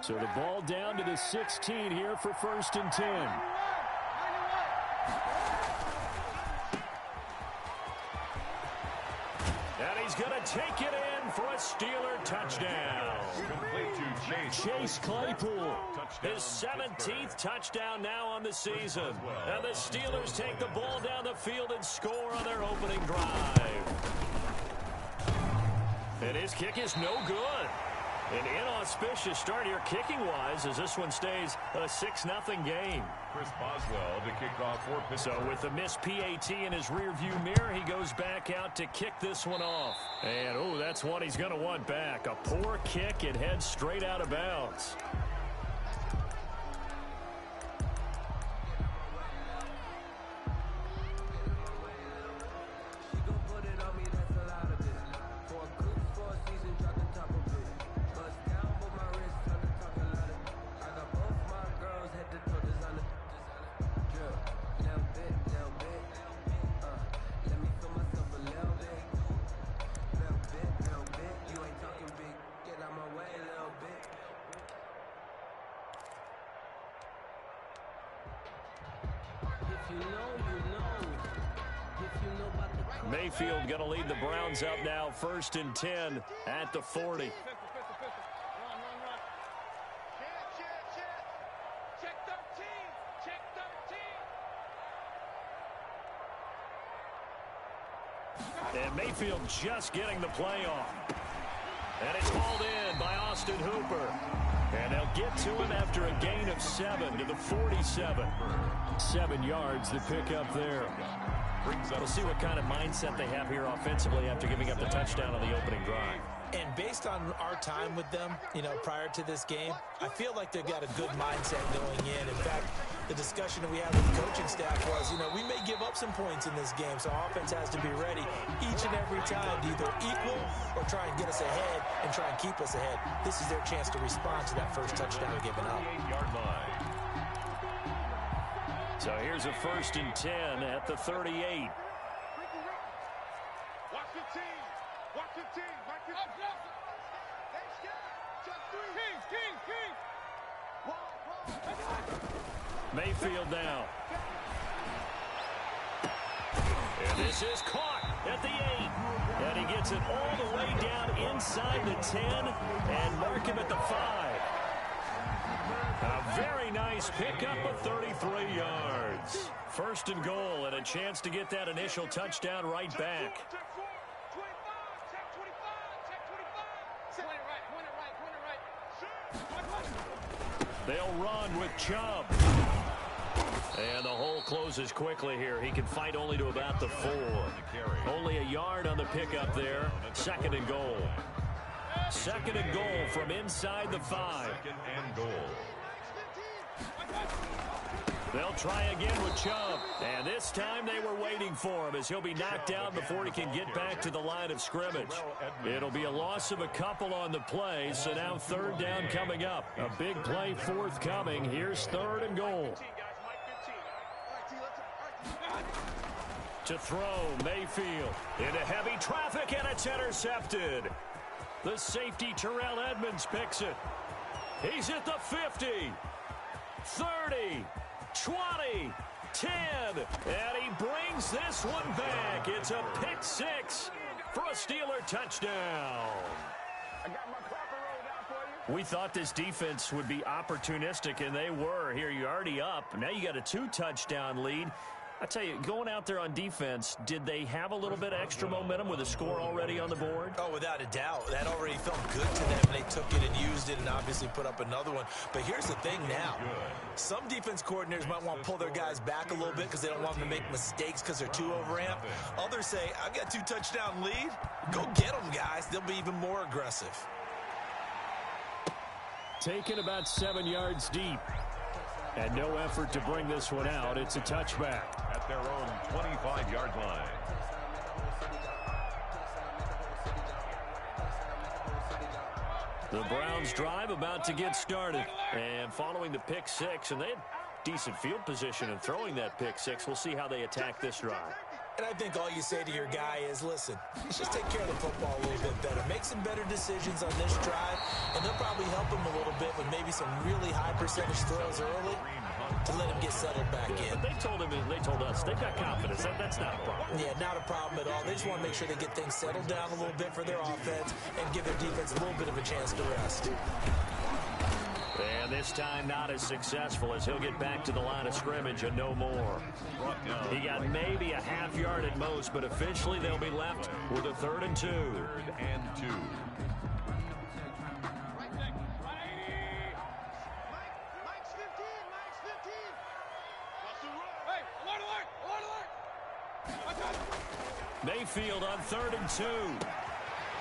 So the ball down to the 16 here for 1st and 10. And he's going to take it in for a Steeler touchdown. Chase Claypool, his 17th touchdown now on the season. And the Steelers take the ball down the field and score on their opening drive. And his kick is no good. An inauspicious start here kicking-wise as this one stays a 6-0 game. Chris Boswell to kick off for Pittsburgh. So with the missed PAT in his rearview mirror, he goes back out to kick this one off. And, oh, that's one he's going to want back. A poor kick. It heads straight out of bounds. Mayfield going to lead the Browns up now, 1st and 10 at the 40. And Mayfield just getting the play off. And it's hauled in by Austin Hooper. And they'll get to him after a gain of 7 to the 47. 7 yards the pickup there. We'll see what kind of mindset they have here offensively after giving up the touchdown on the opening drive. And based on our time with them, prior to this game, I feel like they've got a good mindset going in. In fact, the discussion that we had with the coaching staff was, we may give up some points in this game, so our offense has to be ready each and every time to either equal or try and get us ahead and try and keep us ahead. This is their chance to respond to that first touchdown given up. So here's a 1st and 10 at the 38. Watch the team. Watch the team. Mayfield now. And this is caught at the 8. And he gets it all the way down inside the 10 and mark him at the 5. A very nice pickup of 33 yards. 1st and goal and a chance to get that initial touchdown right back. They'll run with Chubb. And the hole closes quickly here. He can fight only to about the 4. Only a yard on the pickup there. 2nd and goal. 2nd and goal from inside the 5. 2nd and goal. They'll try again with Chubb. And this time they were waiting for him as he'll be knocked down before he can get back to the line of scrimmage. It'll be a loss of a couple on the play, so now 3rd down coming up. A big play forthcoming. Here's 3rd and goal. To throw, Mayfield into heavy traffic, and it's intercepted. The safety, Terrell Edmonds, picks it. He's at the 50, 30, 20, 10, and he brings this one back. It's a pick 6 for a Steeler touchdown. We thought this defense would be opportunistic, and they were. Here, you're already up. Now you got a 2-touchdown lead. I tell you, going out there on defense, did they have a little bit of extra momentum with a score already on the board? Oh, without a doubt. That already felt good to them. They took it and used it and obviously put up another one. But here's the thing now. Some defense coordinators might want to pull their guys back a little bit because they don't want them to make mistakes because they're too overamped. Others say, I've got 2-touchdown lead. Go get them, guys. They'll be even more aggressive. Taken about 7 yards deep. And no effort to bring this one out. It's a touchback. At their own 25-yard line. The Browns drive about to get started. And following the pick 6, and they had decent field position in throwing that pick 6. We'll see how they attack this drive. And I think all you say to your guy is, listen, let's just take care of the football a little bit better. Make some better decisions on this drive, and they'll probably help him a little bit with maybe some really high percentage throws early to let him get settled back in. But they told us, they've got confidence. That's not a problem. Yeah, not a problem at all. They just want to make sure they get things settled down a little bit for their offense and give their defense a little bit of a chance to rest. And this time not as successful as he'll get back to the line of scrimmage and no more. He got maybe a half yard at most, but officially they'll be left with a 3rd and 2. 3rd and 2. Mayfield on 3rd and 2.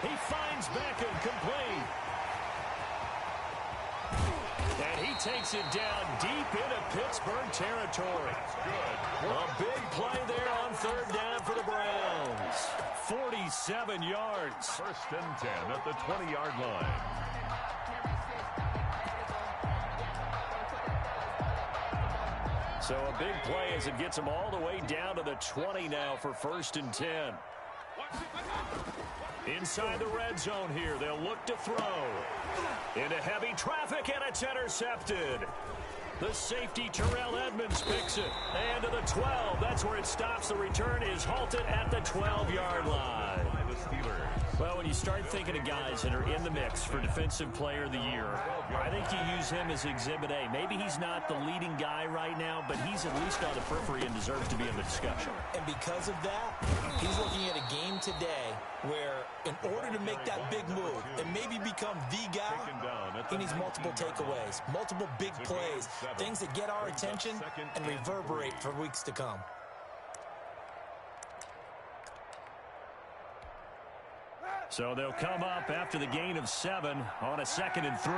He finds Beckham complete. And he takes it down deep into Pittsburgh territory. A big play there on 3rd down for the Browns. 47 yards. 1st and 10 at the 20-yard line. So a big play as it gets them all the way down to the 20 now for 1st and 10. Inside the red zone here, they'll look to throw. Into heavy traffic, and it's intercepted. The safety, Terrell Edmonds, picks it. And to the 12. That's where it stops. The return is halted at the 12-yard line. By the Steelers. Well, when you start thinking of guys that are in the mix for Defensive Player of the Year, I think you use him as Exhibit A. Maybe he's not the leading guy right now, but he's at least on the periphery and deserves to be in the discussion. And because of that, he's looking at a game today where in order to make that big move and maybe become the guy, he needs multiple takeaways, multiple big plays, things that get our attention and reverberate for weeks to come. So they'll come up after the gain of 7 on a 2nd and 3.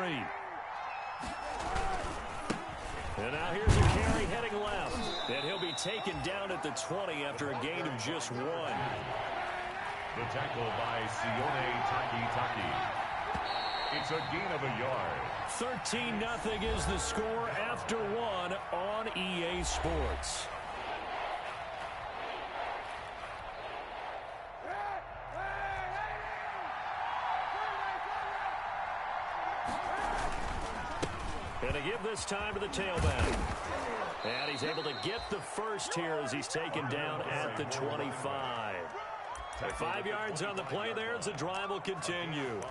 And now here's a carry heading left. And he'll be taken down at the 20 after a gain of just 1. The tackle by Sione Taki. It's a gain of a yard. 13-0 is the score after 1 on EA Sports. And to give this time to the tailback. And he's able to get the first here as he's taken down at the 25. 5 yards on the play there as the drive will continue.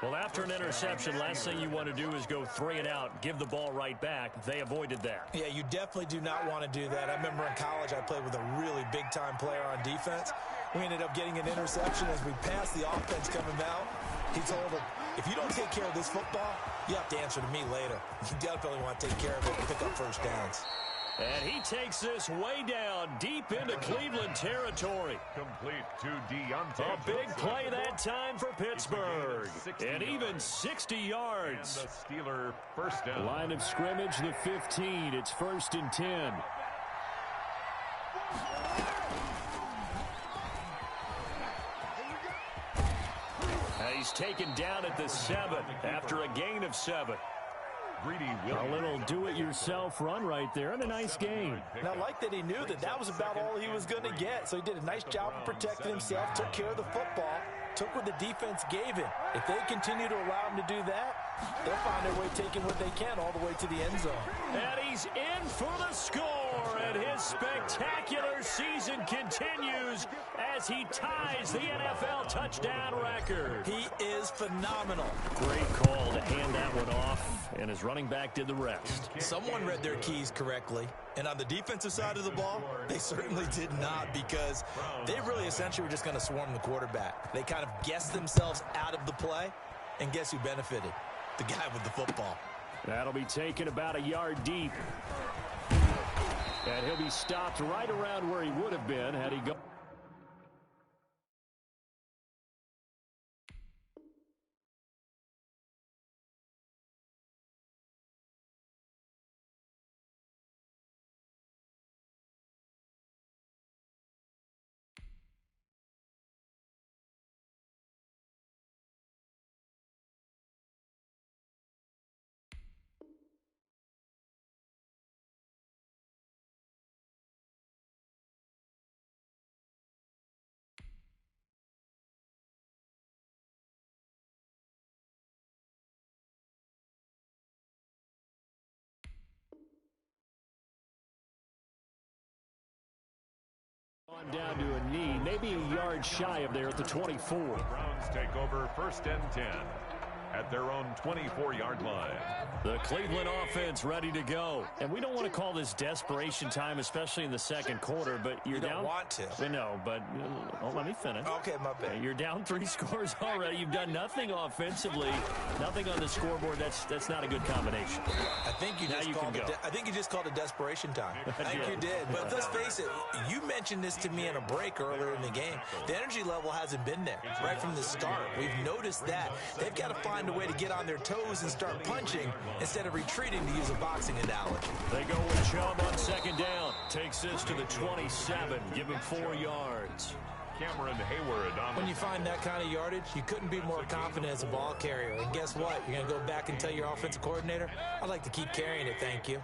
Well, after an interception, last thing you want to do is go 3 and out, give the ball right back. They avoided that. Yeah, you definitely do not want to do that. I remember in college I played with a really big-time player on defense. We ended up getting an interception as we passed the offense coming out. He told him, if you don't take care of this football, you have to answer to me later. You definitely want to take care of it and pick up first downs. And he takes this way down deep into Cleveland territory. Complete to Deontay. A big play that time for Pittsburgh. And even 60 yards. And the Steeler first down. Line of scrimmage, the 15. It's 1st and 10. He's taken down at the 7 after a gain of 7. A little do-it-yourself run right there, and a nice game. And I like that he knew that that was about all he was going to get. So he did a nice job of protecting himself, took care of the football, took what the defense gave him. If they continue to allow him to do that, they'll find their way taking what they can all the way to the end zone. And he's in for the score, and his spectacular season continues as he ties the NFL touchdown record. He is phenomenal. Great call to hand that one off, and his running back did the rest. Someone read their keys correctly, and on the defensive side of the ball, they certainly did not, because they really essentially were just going to swarm the quarterback. They kind of guessed themselves out of the play, and guess who benefited? The guy with the football. That'll be taken about a yard deep. And he'll be stopped right around where he would have been had he gone. Down to a knee, maybe a yard shy of there at the 24. The Browns take over 1st and 10 at their own 24-yard line. The Cleveland offense ready to go. And we don't want to call this desperation time, especially in the second quarter, but you're down. You don't want to. I know, but let me finish. Okay, my bad. You're down 3 scores already. You've done nothing offensively, nothing on the scoreboard. That's not a good combination. I think you just called it desperation time. I think you did. But let's face it, you mentioned this to me in a break earlier in the game. The energy level hasn't been there right from the start. We've noticed that. They've got to find a way to get on their toes and start punching instead of retreating, to use a boxing analogy. They go with Chubb on 2nd down. Takes this to the 27. Give him 4 yards. Cameron Hayward on. When you find that kind of yardage, you couldn't be more confident as a ball carrier. And guess what? You're going to go back and tell your offensive coordinator, I'd like to keep carrying it, thank you.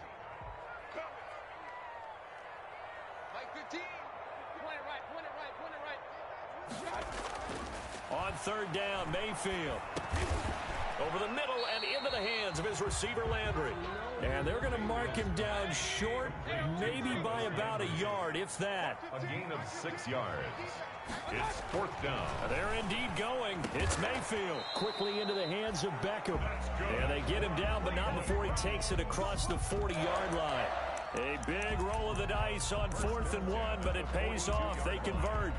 On 3rd down, Mayfield. Over the middle and into the hands of his receiver, Landry. And they're going to mark him down short, maybe by about a yard, if that. A gain of 6 yards. It's 4th down. They're indeed going. It's Mayfield. Quickly into the hands of Beckham. And they get him down, but not before he takes it across the 40-yard line. A big roll of the dice on 4th and 1, but it pays off. They convert.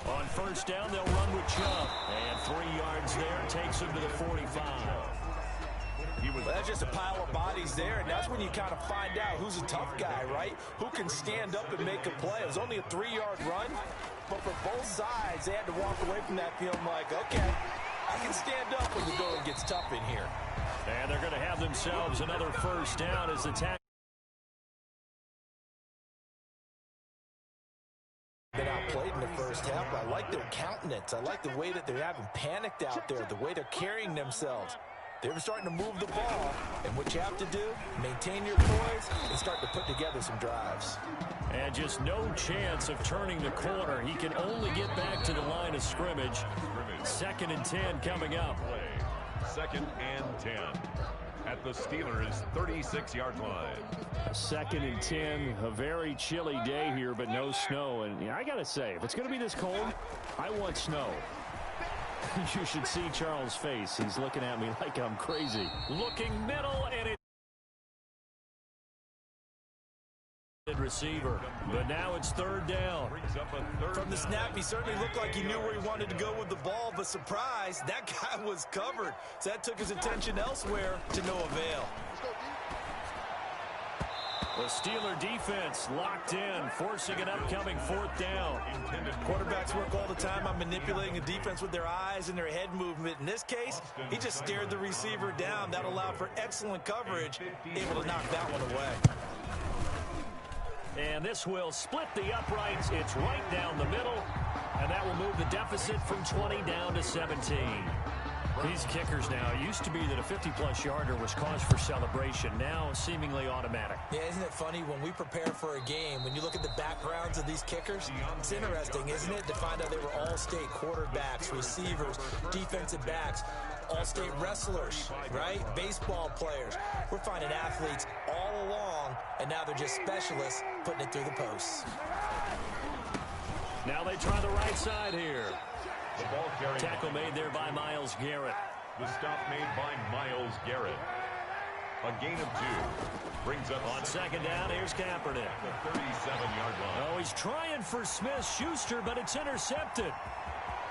On 1st down, they'll run with Chubb. And 3 yards there takes him to the 45. Well, that's just a pile of bodies there, and that's when you kind of find out who's a tough guy, right? Who can stand up and make a play. It was only a 3-yard run, but for both sides, they had to walk away from that feeling like, okay, I can stand up when the going gets tough in here. And they're going to have themselves another 1st down as the tackle. Been outplayed in the first half, but I like their countenance. I like the way that they haven't panicked out there, the way they're carrying themselves. They're starting to move the ball, and what you have to do, maintain your poise and start to put together some drives. And just no chance of turning the corner. He can only get back to the line of scrimmage. 2nd and 10 coming up. 2nd and 10 at the Steelers' 36-yard line. 2nd and 10, a very chilly day here, but no snow. And I got to say, if it's going to be this cold, I want snow. You should see Charles' face. He's looking at me like I'm crazy. Looking middle, and it receiver. But now it's 3rd down. From the snap, he certainly looked like he knew where he wanted to go with the ball, but surprise, that guy was covered. So that took his attention elsewhere to no avail. The Steeler defense locked in, forcing an upcoming 4th down. Quarterbacks work all the time on manipulating the defense with their eyes and their head movement. In this case, he just stared the receiver down. That allowed for excellent coverage, able to knock that one away. And this will split the uprights. It's right down the middle, and that will move the deficit from 20 down to 17. These kickers now, it used to be that a 50-plus yarder was cause for celebration. Now, seemingly automatic. Yeah, isn't it funny? When we prepare for a game, when you look at the backgrounds of these kickers, it's interesting, isn't it, to find out they were all-state quarterbacks, receivers, defensive backs, all-state wrestlers, right? Baseball players. We're finding athletes all along, and now they're just specialists putting it through the posts. Now they try the right side here. The ball carried. Tackle made there by Myles Garrett. The stop made by Myles Garrett. A gain of 2. Brings up on 2nd down. Here's Kaepernick. The 37-yard line. Oh, he's trying for Smith-Schuster, but it's intercepted.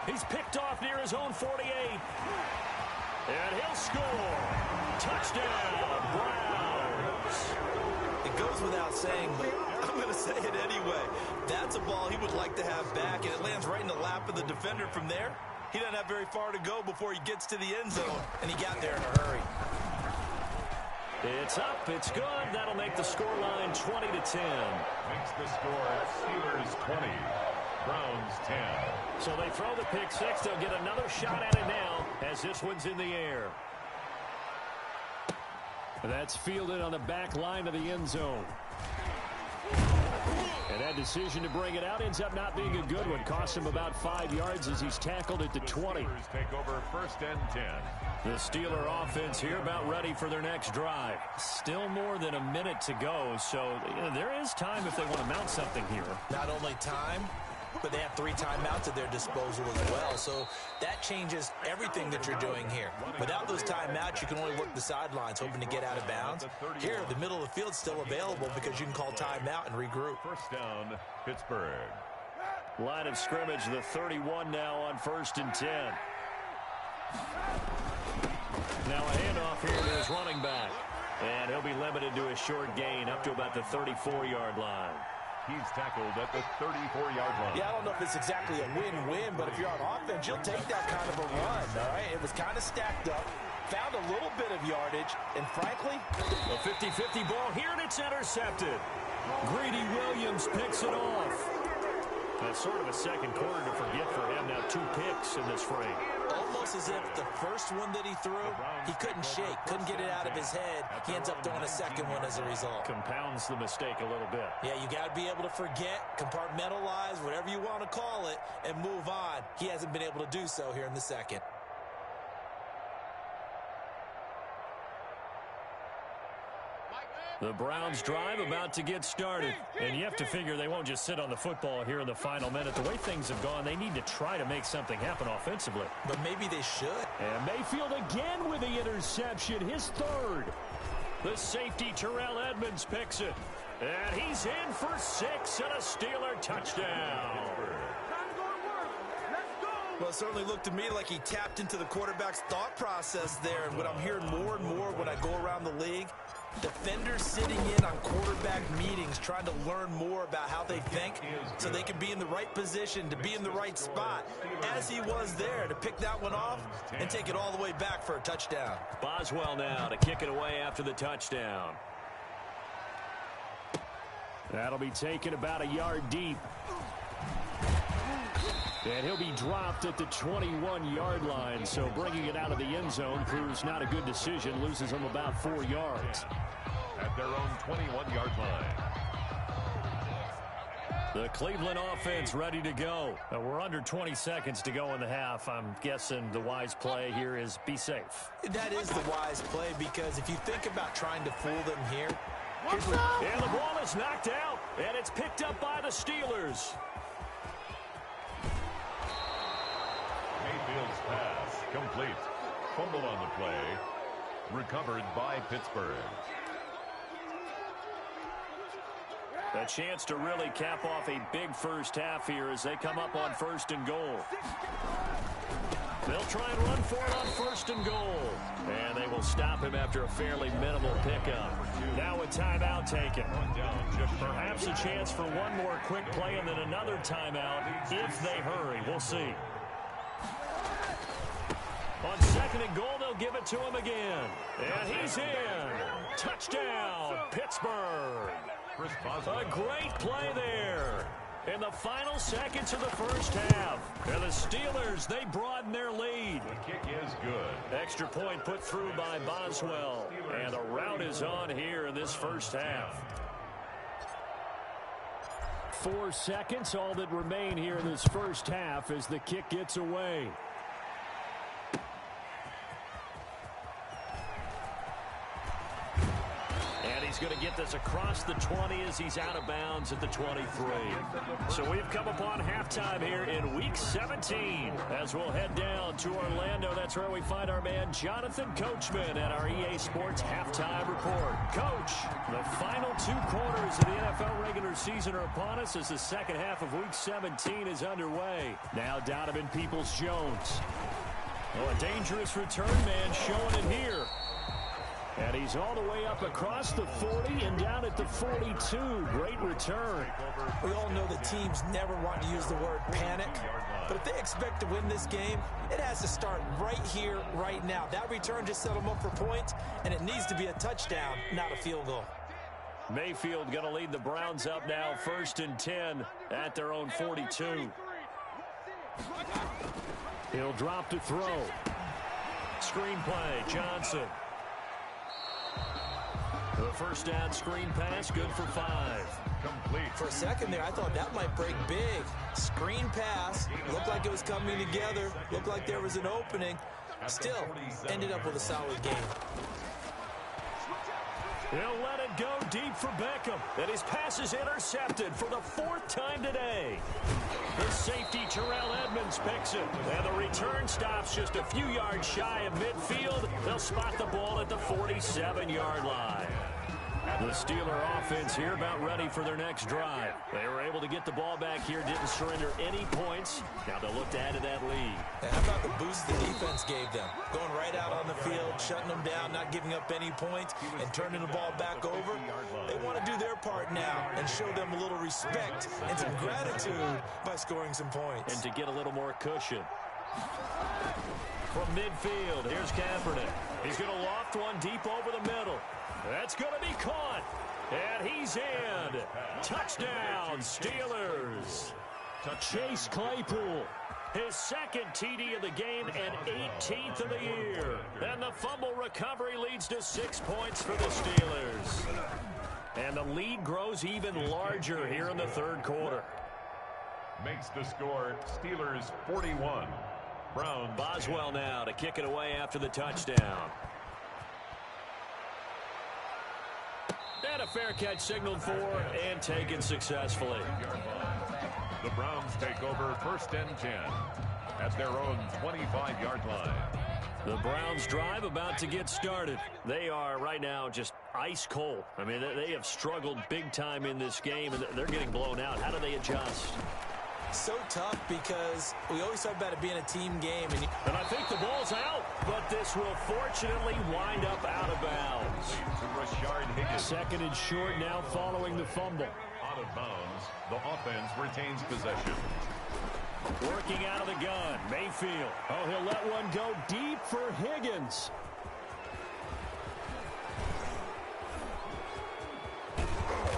He's picked off near his own 48. And he'll score. Touchdown, Browns. It goes without saying, but I'm going to say it anyway. That's a ball he would like to have back, and it lands right in the lap of the defender from there. He doesn't have very far to go before he gets to the end zone, and he got there in a hurry. It's up. It's good. That'll make the scoreline 20-10. Makes the score Steelers 20, Browns 10. So they throw the pick six. They'll get another shot at it now as this one's in the air. That's fielded on the back line of the end zone. that decision to bring it out ends up not being a good one. Costs him about 5 yards as he's tackled at the 20. Take over 1st and 10. The Steeler offense here about ready for their next drive. Still more than a minute to go, so there is time if they want to mount something here. Not only time, but they have 3 timeouts at their disposal as well. So that changes everything that you're doing here. Without those timeouts, you can only work the sidelines, hoping to get out of bounds. Here, the middle of the field's still available because you can call timeout and regroup. 1st down, Pittsburgh. Line of scrimmage, the 31 now on 1st and 10. Now a handoff here to his running back. And he'll be limited to a short gain up to about the 34-yard line. He's tackled at the 34-yard line. Yeah, I don't know if it's exactly a win-win, but if you're on offense, you'll take that kind of a run, all right? It was kind of stacked up, found a little bit of yardage, and frankly... A 50-50 ball here, and it's intercepted. Greedy Williams picks it off. That's sort of a second quarter to forget for him. Now 2 picks in this frame. Almost as if the first one that he threw, he couldn't shake, couldn't get it out of his head. He ends up throwing a second one as a result. Compounds the mistake a little bit. Yeah, you got to be able to forget, compartmentalize, whatever you want to call it, and move on. He hasn't been able to do so here in the second. The Browns drive about to get started. And you have to figure they won't just sit on the football here in the final minute. The way things have gone, they need to try to make something happen offensively. But maybe they should. And Mayfield again with the interception, his 3rd. The safety, Terrell Edmonds, picks it. And he's in for 6 and a Steeler touchdown. Well, it certainly looked to me like he tapped into the quarterback's thought process there. And what I'm hearing more and more when I go around the league, defenders sitting in on quarterback meetings trying to learn more about how they think so they can be in the right position to be in the right spot, as he was there to pick that one off and take it all the way back for a touchdown. Boswell now to kick it away after the touchdown. That'll be taken about a yard deep. And he'll be dropped at the 21-yard line, so bringing it out of the end zone proves not a good decision, loses him about 4 yards. At their own 21-yard line. The Cleveland offense ready to go. We're under 20 seconds to go in the half. I'm guessing the wise play here is be safe. That is the wise play, because if you think about trying to fool them here, and the ball is knocked out, and it's picked up by the Steelers. Mayfield's pass complete. Fumbled on the play. Recovered by Pittsburgh. A chance to really cap off a big first half here as they come up on 1st and goal. They'll try and run for it on 1st and goal. And they will stop him after a fairly minimal pickup. Now a timeout taken. Perhaps a chance for one more quick play and then another timeout if they hurry. We'll see. On 2nd and goal, they'll give it to him again. And he's in. Touchdown, Pittsburgh. A great play there. In the final seconds of the first half. And the Steelers, they broaden their lead. The kick is good. Extra point put through by Boswell. And the rout is on here in this first half. 4 seconds, all that remain here in this first half as the kick gets away. He's going to get this across the 20 as he's out of bounds at the 23. So we've come upon halftime here in Week 17. As we'll head down to Orlando, that's where we find our man Jonathan Coachman at our EA Sports Halftime Report. Coach, the final 2 quarters of the NFL regular season are upon us as the second half of Week 17 is underway. Now Donovan Peoples-Jones. Oh, a dangerous return man showing it here. And he's all the way up across the 40 and down at the 42. Great return. We all know that teams never want to use the word panic. But if they expect to win this game, it has to start right here, right now. That return just set them up for points, and it needs to be a touchdown, not a field goal. Mayfield going to lead the Browns up now, 1st and 10 at their own 42. He'll drop to throw. Screenplay, Johnson. The first down screen pass, good for 5. Complete. For a second there, I thought that might break big. Screen pass. Looked like it was coming together. Looked like there was an opening. Still, ended up with a solid game. He'll let it go deep for Beckham. And his pass is intercepted for the 4th time today. The safety, Terrell Edmonds, picks it. And the return stops just a few yards shy of midfield. They'll spot the ball at the 47-yard line. The Steeler offense here about ready for their next drive. They were able to get the ball back here, didn't surrender any points. Now they'll look to add to that lead. And how about the boost the defense gave them? Going right out on the field, shutting them down, not giving up any points, and turning the ball back over. They want to do their part now and show them a little respect and some gratitude by scoring some points. And to get a little more cushion. From midfield, here's Kaepernick. He's going to loft one deep over the middle. That's going to be caught. And he's in. Touchdown, Steelers. Chase Claypool. His second TD of the game and 18th of the year. And the fumble recovery leads to 6 points for the Steelers. And the lead grows even larger here in the third quarter. Makes the score Steelers 41. Browns. Boswell now to kick it away after the touchdown. And a fair catch signaled for and taken successfully. The Browns take over 1st and 10 at their own 25-yard line. The Browns drive about to get started. They are right now just ice cold. I mean, they have struggled big time in this game, and they're getting blown out. How do they adjust? So tough because we always talk about it being a team game. And I think the ball's out, but this will fortunately wind up out of bounds. Second and short now following the fumble. Out of bounds, the offense retains possession. Working out of the gun, Mayfield. Oh, he'll let one go deep for Higgins.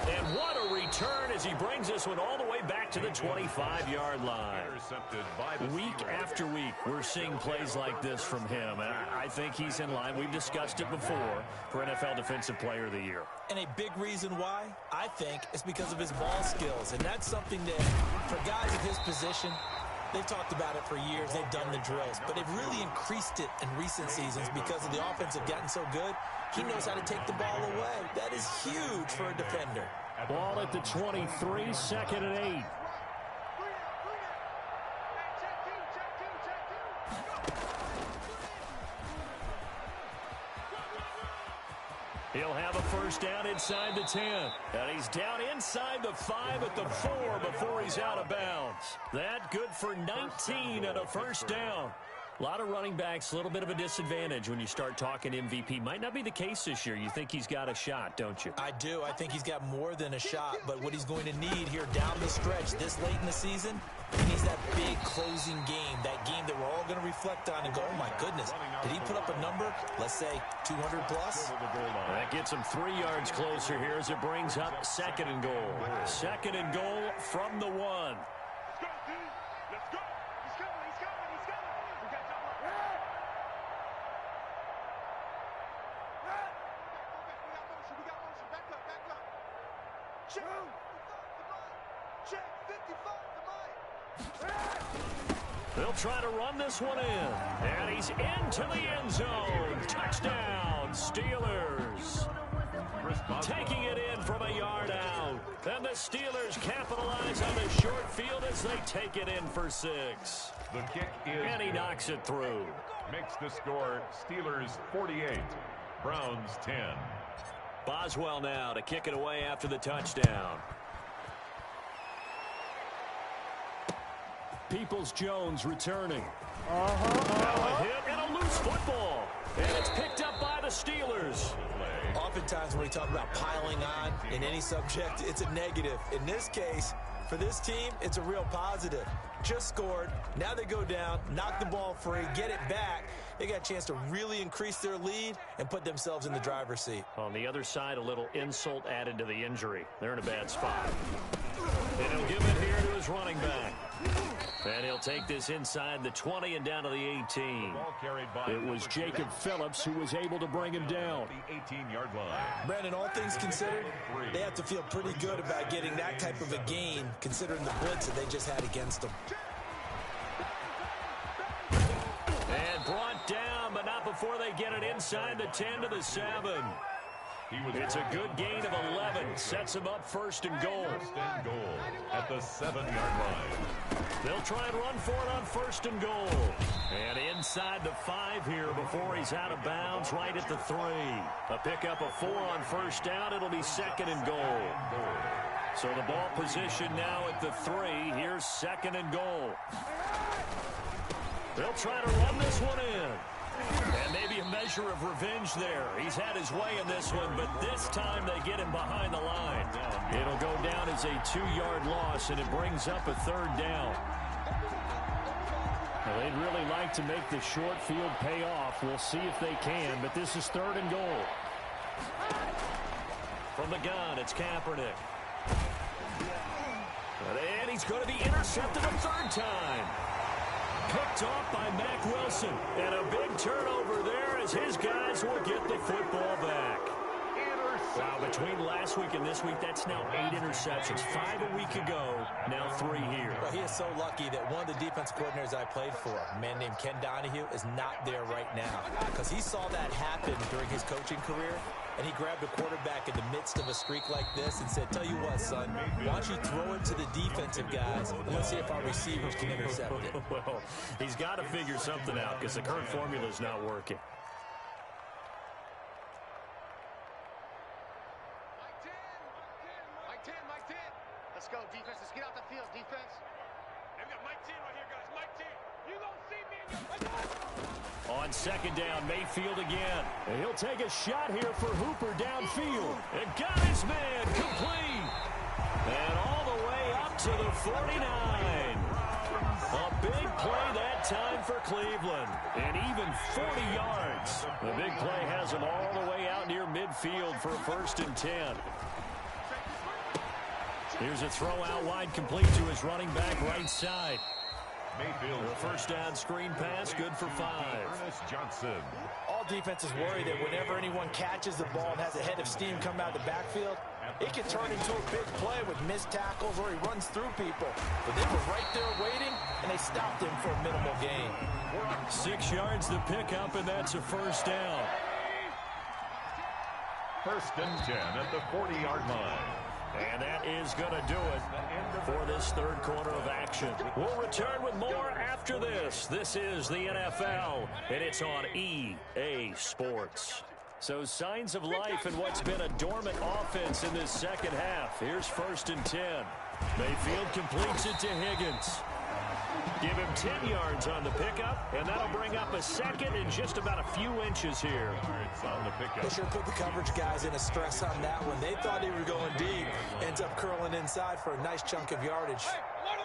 And what a return as he brings this one all the way back to the 25-yard line. Week after week, we're seeing plays like this from him. And I think he's in line. We've discussed it before for NFL Defensive Player of the Year. And a big reason why, I think, is because of his ball skills. And that's something that, for guys of his position, they've talked about it for years. They've done the drills. But they've really increased it in recent seasons because of the offense have gotten so good. He knows how to take the ball away. That is huge for a defender. Ball at the 23, 2nd and 8. He'll have a first down inside the 10. And he's down inside the 5 at the 4 before he's out of bounds. That good for 19 and a first down. A lot of running backs, a little bit of a disadvantage when you start talking MVP. Might not be the case this year. You think he's got a shot, don't you? I do. I think he's got more than a shot. But what he's going to need here down the stretch this late in the season, he needs that big closing game, that game that we're all going to reflect on and go, oh, my goodness, did he put up a number, let's say, 200 plus? That gets him 3 yards closer here as it brings up 2nd and goal. 2nd and goal from the 1. They'll try to run this one in. And he's into the end zone. Touchdown, Steelers. Taking it in from a yard out. And the Steelers capitalize on the short field as they take it in for 6. The kick is and he knocks it through. Makes the score Steelers 48, Browns 10. Boswell now to kick it away after the touchdown. Peoples-Jones returning. Now a hit and a loose football. And it's picked up by the Steelers. Oftentimes when we talk about piling on in any subject, it's a negative. In this case, for this team, it's a real positive. Just scored. Now they go down, knock the ball free, get it back. They got a chance to really increase their lead and put themselves in the driver's seat. On the other side, a little insult added to the injury. They're in a bad spot. And he'll give it here to his running back. And he'll take this inside the 20 and down to the 18. Ball carried by It was Jacob Phillips who was able to bring him down. the 18-yard line. Brandon, all things considered, they have to feel pretty good about getting that type of a gain, considering the blitz that they just had against them. And brought down, but not before they get it inside the 10 to the 7. It's a good gain of 11. Sets him up first and goal. First and goal at the 7-yard line. They'll try and run for it on first and goal. And inside the 5 here before he's out of bounds, right at the 3. A pickup of 4 on first down. It'll be second and goal. So the ball position now at the 3. Here's second and goal. They'll try to run this one in. And maybe a measure of revenge there. He's had his way in this one, but this time they get him behind the line. It'll go down as a 2-yard loss, and it brings up a third down. Well, they'd really like to make the short field pay off. We'll see if they can, but this is third and goal. From the gun, it's Kaepernick. And he's going to be intercepted a third time. Picked off by Mack Wilson. And a big turnover there as his guys will get the football back. Wow, between last week and this week, that's now 8 interceptions. 5 a week ago, now 3 here. Well, he is so lucky that one of the defense coordinators I played for, a man named Ken Donahue, is not there right now. Because he saw that happen during his coaching career, and he grabbed a quarterback in the midst of a streak like this and said, tell you what, son, why don't you throw it to the defensive guys, and let's see if our receivers can intercept it. Well, he's got to figure something out because the current formula is not working. Let's go, defense. Let's get out the field, defense. Hey, we got Mike 10 right here, guys. Mike 10. You gonna see me in your... On second down, Mayfield again. And he'll take a shot here for Hooper downfield. And got his man complete. And all the way up to the 49. A big play that time for Cleveland. And even 40 yards. The big play has him all the way out near midfield for a first and 10. Here's a throw out wide, complete to his running back right side. Mayfield. A first down screen pass, good for 5. Ernest Johnson. All defenses worry that whenever anyone catches the ball and has a head of steam come out of the backfield, it can turn into a big play with missed tackles or he runs through people. But they were right there waiting, and they stopped him for a minimal gain. 6 yards to pick up, and that's a first down. First and 10 at the 40-yard line. And that is going to do it for this third quarter of action. We'll return with more after this. This is the NFL, and it's on EA Sports. So signs of life in what's been a dormant offense in this second half. Here's first and 10. Mayfield completes it to Higgins. Give him 10 yards on the pickup, and that'll bring up a second and just about a few inches here. It's on the pickup. They sure put the coverage guys in a stress on that one. They thought they were going deep. Ends up curling inside for a nice chunk of yardage.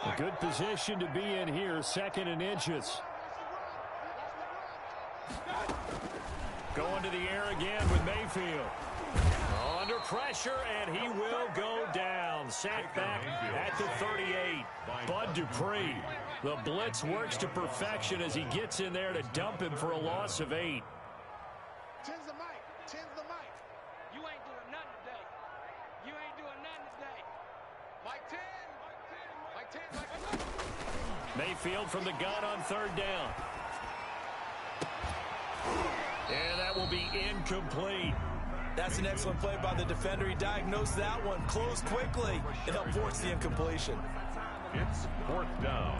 A good position to be in here, second and inches. Going to the air again with Mayfield. Under pressure, and he will go down. Sacked back at the 38. Bud Dupree. The blitz works to perfection as he gets in there to dump him for a loss of 8. 10's the mic. 10's the mic. You ain't doing nothing today. You ain't doing nothing today. Mike 10. Mike 10. Mike 10. Mayfield from the gun on third down. And that will be incomplete. That's an excellent play by the defender. He diagnosed that one, closed quickly, and helped force the incompletion. It's fourth down.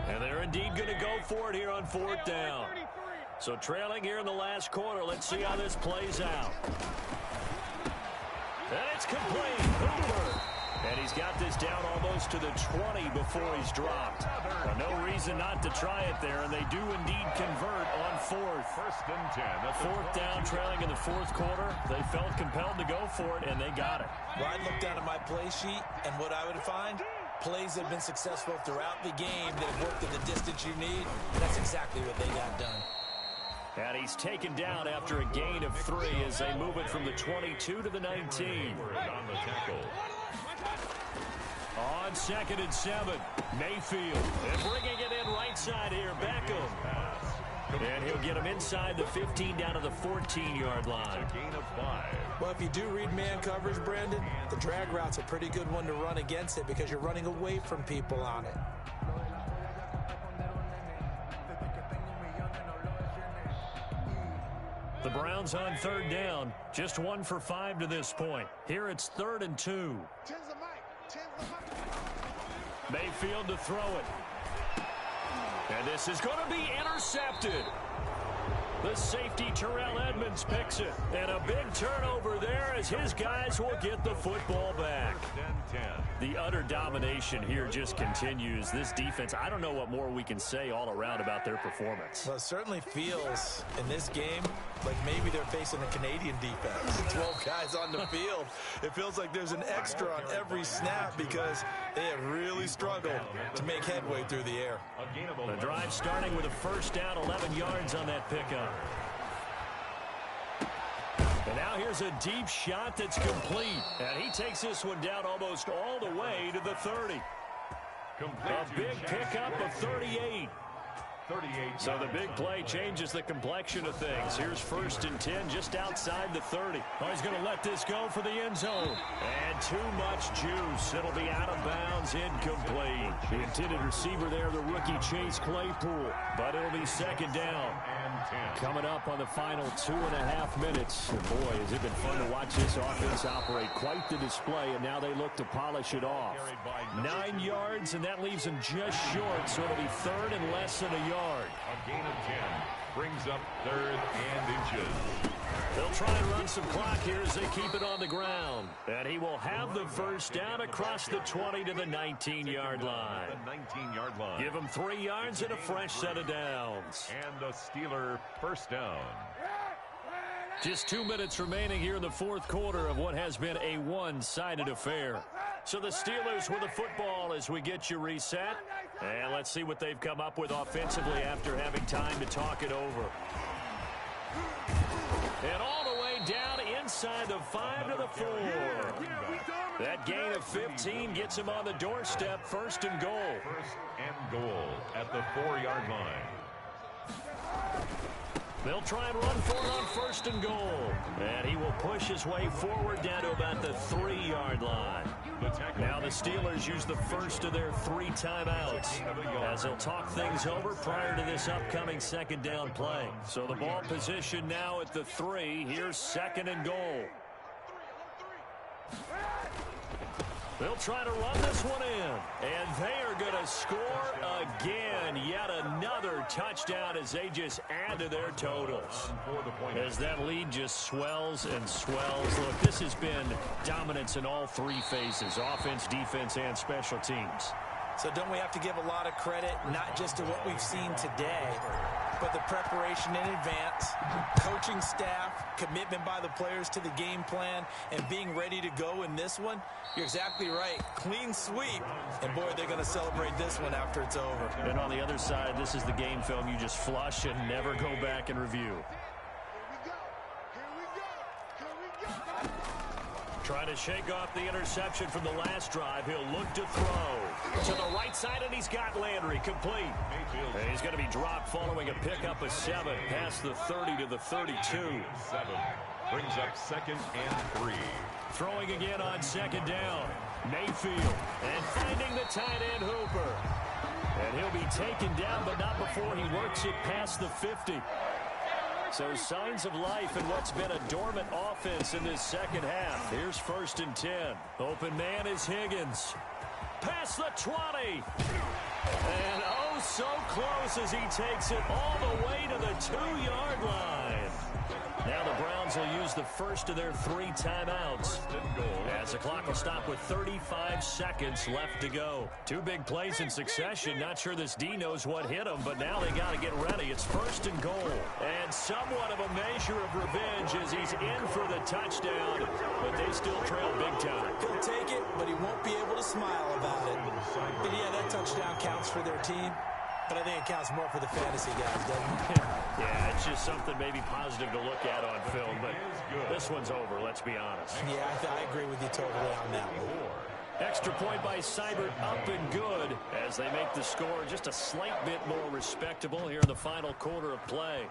And they're indeed going to go for it here on fourth down. So trailing here in the last quarter. Let's see how this plays out. And it's complete. Hooper. And he's got this down almost to the 20 before he's dropped. Well, no reason not to try it there, and they do indeed convert on fourth. First and 10. Fourth down, trailing in the fourth quarter. They felt compelled to go for it, and they got it. Well, I looked down at my play sheet, and what I would find, plays that have been successful throughout the game that have worked at the distance you need. That's exactly what they got done. And he's taken down after a gain of 3 as they move it from the 22 to the 19. On the tackle. On 2nd and 7, Mayfield. And bringing it in right side here, Beckham. And he'll get him inside the 15 down to the 14-yard line. A gain of 5. Well, if you do read man coverage, Brandon, the drag route's a pretty good one to run against it because you're running away from people on it. The Browns on 3rd down, just 1 for 5 to this point. Here it's 3rd and 2. Mayfield to throw it. And this is going to be intercepted. The safety, Terrell Edmonds, picks it. And a big turnover there as his guys will get the football back. The utter domination here just continues. This defense, I don't know what more we can say all around about their performance. Well, it certainly feels in this game like maybe they're facing a Canadian defense. 12 guys on the field. It feels like there's an extra on every snap because they have really struggled to make headway through the air. The drive starting with a first down, 11 yards on that pickup. And now here's a deep shot that's complete. And he takes this one down almost all the way to the 30. A big pickup of 38. So the big play changes the complexion of things. Here's 1st and 10 just outside the 30. Oh, he's going to let this go for the end zone. And too much juice. It'll be out of bounds, incomplete. The intended receiver there, the rookie Chase Claypool. But it'll be 2nd down. Coming up on the final 2.5 minutes. And boy, has it been fun to watch this offense operate. Quite the display, and now they look to polish it off. 9 yards, and that leaves them just short, so it'll be 3rd and less than a yard. A gain of 10 brings up 3rd and inches. They'll try and run some clock here as they keep it on the ground. And he will have the first down across the 20 to the 19-yard line. The 19-yard line. Give him 3 yards and a fresh set of downs. And a Steeler first down. Just 2 minutes remaining here in the 4th quarter of what has been a one-sided affair. So the Steelers with the football as we get you reset. And let's see what they've come up with offensively after having time to talk it over. And all the way down inside the 5 to the 4. That gain of 15 gets him on the doorstep. 1st and goal. 1st and goal at the 4-yard line. They'll try and run for it on 1st and goal. And he will push his way forward down to about the 3-yard line. Now the Steelers use the first of their 3 timeouts as they'll talk things over prior to this upcoming 2nd down play. So the ball position now at the 3. Here's 2nd and goal. They'll try to run this one in. And they are going to score again. Yet another touchdown as they just add to their totals. As that lead just swells and swells. Look, this has been dominance in all 3 phases. Offense, defense, and special teams. So don't we have to give a lot of credit, not just to what we've seen today, but the preparation in advance, coaching staff, commitment by the players to the game plan, and being ready to go in this one? You're exactly right. Clean sweep. And, boy, they're going to celebrate this one after it's over. And on the other side, this is the game film you just flush and never go back and review. Trying to shake off the interception from the last drive. He'll look to throw to the right side, and he's got Landry complete. And he's going to be dropped following a pickup of 7 past the 30 to the 32. 7 brings up 2nd and 3. Throwing again on 2nd down. Mayfield and finding the tight end Hooper. And he'll be taken down, but not before he works it past the 50. So signs of life in what's been a dormant offense in this 2nd half. Here's 1st and 10. Open man is Higgins. Past the 20. And oh, so close as he takes it all the way to the 2-yard line. Now the Browns will use the first of their 3 timeouts as the clock will stop with 35 seconds left to go. 2 big plays in succession. Not sure this D knows what hit him, but now they got to get ready. It's 1st and goal. And somewhat of a measure of revenge as he's in for the touchdown, but they still trail big time. He'll take it, but he won't be able to smile about it. But yeah, that touchdown counts for their team. But I think it counts more for the fantasy guys, doesn't it? Yeah, it's just something maybe positive to look at on film, but this one's over, let's be honest. Yeah, I agree with you totally on that one. Extra point by Seibert, up and good, as they make the score just a slight bit more respectable here in the final quarter of play.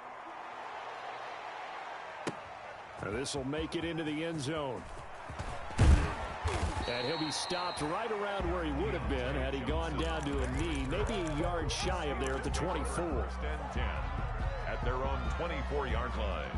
This will make it into the end zone. And he'll be stopped right around where he would have been had he gone down to a knee, maybe a yard shy of there at the 24. First and 10 at their own 24-yard line.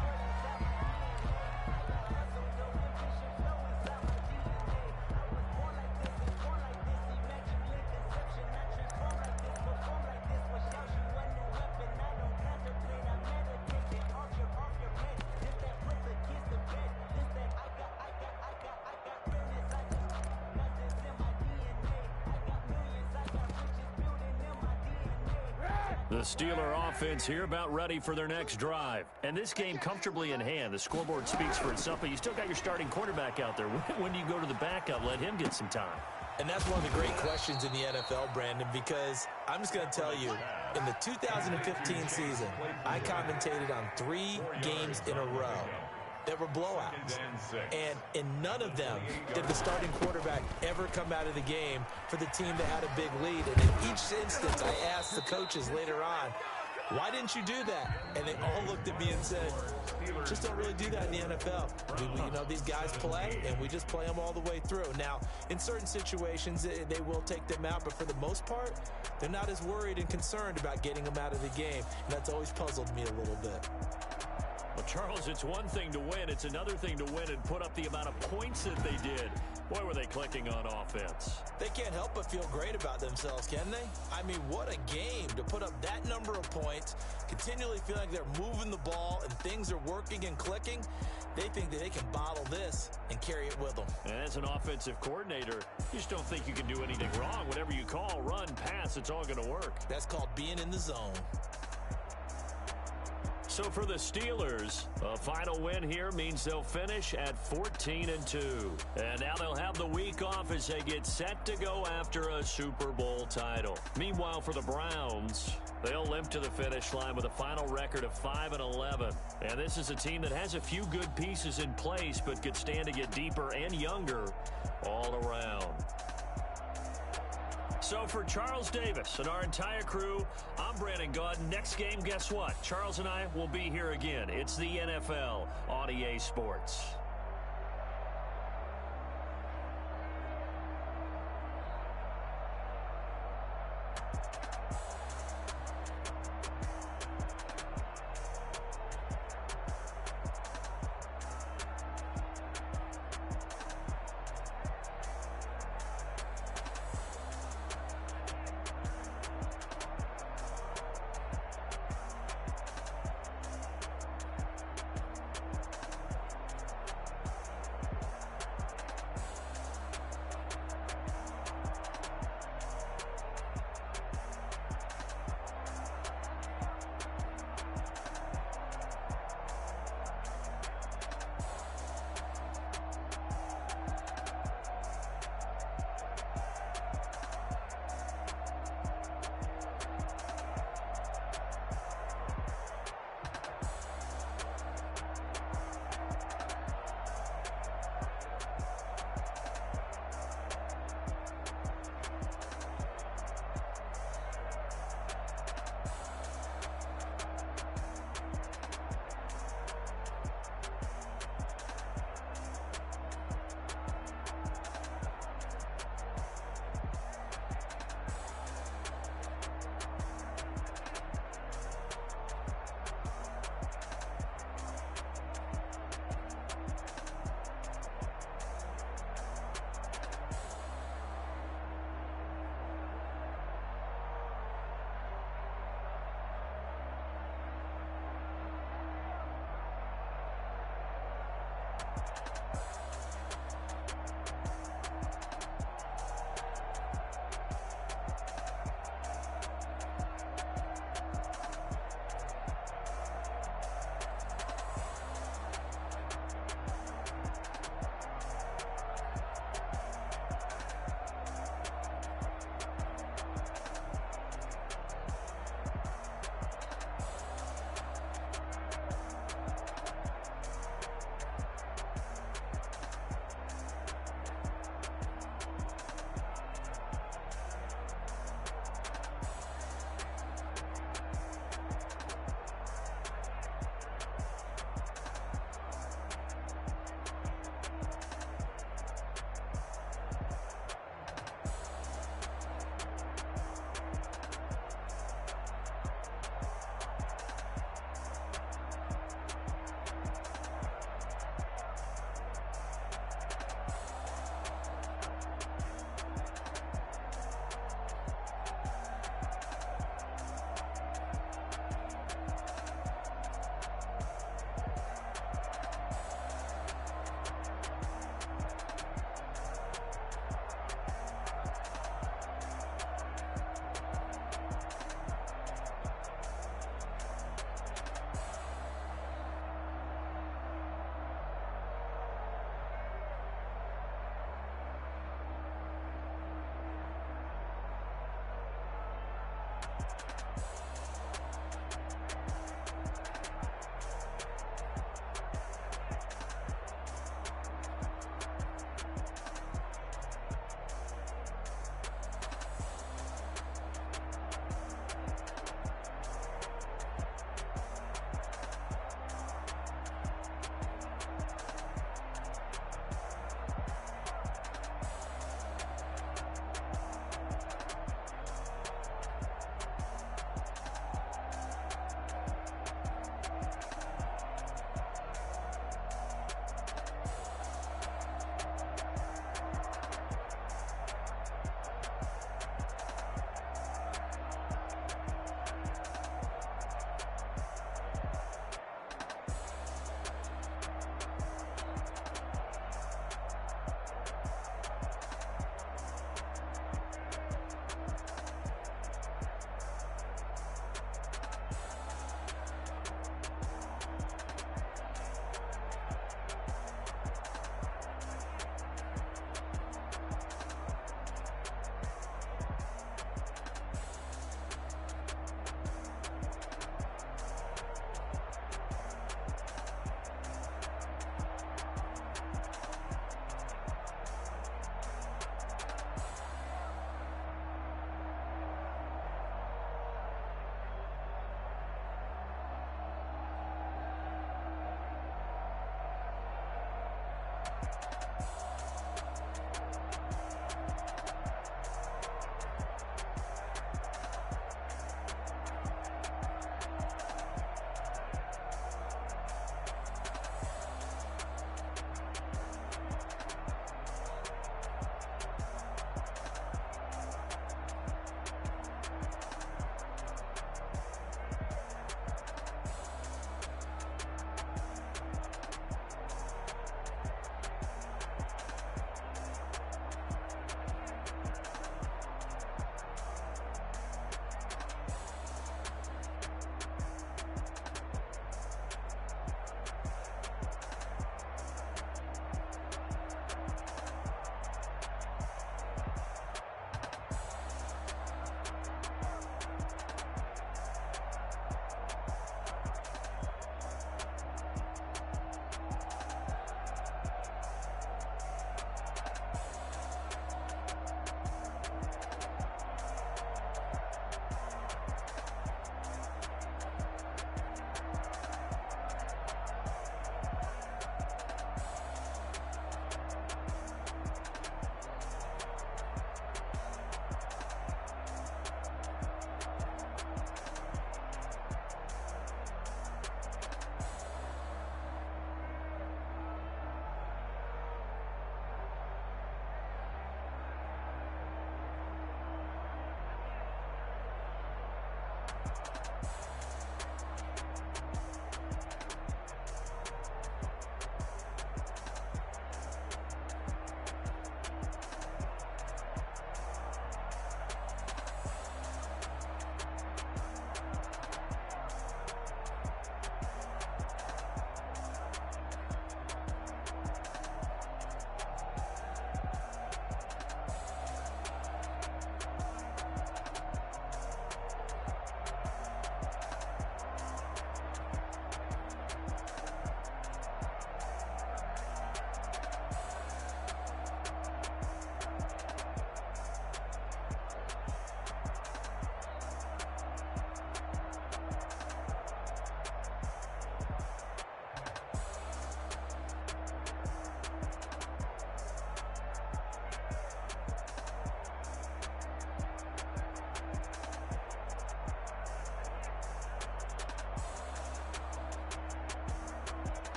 The Steeler offense here about ready for their next drive. And this game comfortably in hand. The scoreboard speaks for itself, but you still got your starting quarterback out there. When do you go to the backup? Let him get some time. And that's one of the great questions in the NFL, Brandon, because I'm just going to tell you, in the 2015 season, I commentated on 3 games in a row that were blowouts. And in none of them did the starting quarterback ever come out of the game for the team that had a big lead. And in each instance, I asked the coaches later on, why didn't you do that? And they all looked at me and said, just don't really do that in the NFL. You know, these guys play, and we just play them all the way through. Now, in certain situations, they will take them out, but for the most part, they're not as worried and concerned about getting them out of the game. And that's always puzzled me a little bit. Well, Charles, it's one thing to win. It's another thing to win and put up the amount of points that they did. Boy, were they clicking on offense. They can't help but feel great about themselves, can they? I mean, what a game to put up that number of points, continually feel like they're moving the ball and things are working and clicking. They think that they can bottle this and carry it with them. And as an offensive coordinator, you just don't think you can do anything wrong. Whatever you call, run, pass, it's all going to work. That's called being in the zone. So for the Steelers, a final win here means they'll finish at 14-2. And now they'll have the week off as they get set to go after a Super Bowl title. Meanwhile, for the Browns, they'll limp to the finish line with a final record of 5-11. And this is a team that has a few good pieces in place, but could stand to get deeper and younger all around. So for Charles Davis and our entire crew, I'm Brandon Gaudin. Next game, guess what? Charles and I will be here again. It's the NFL on EA Sports.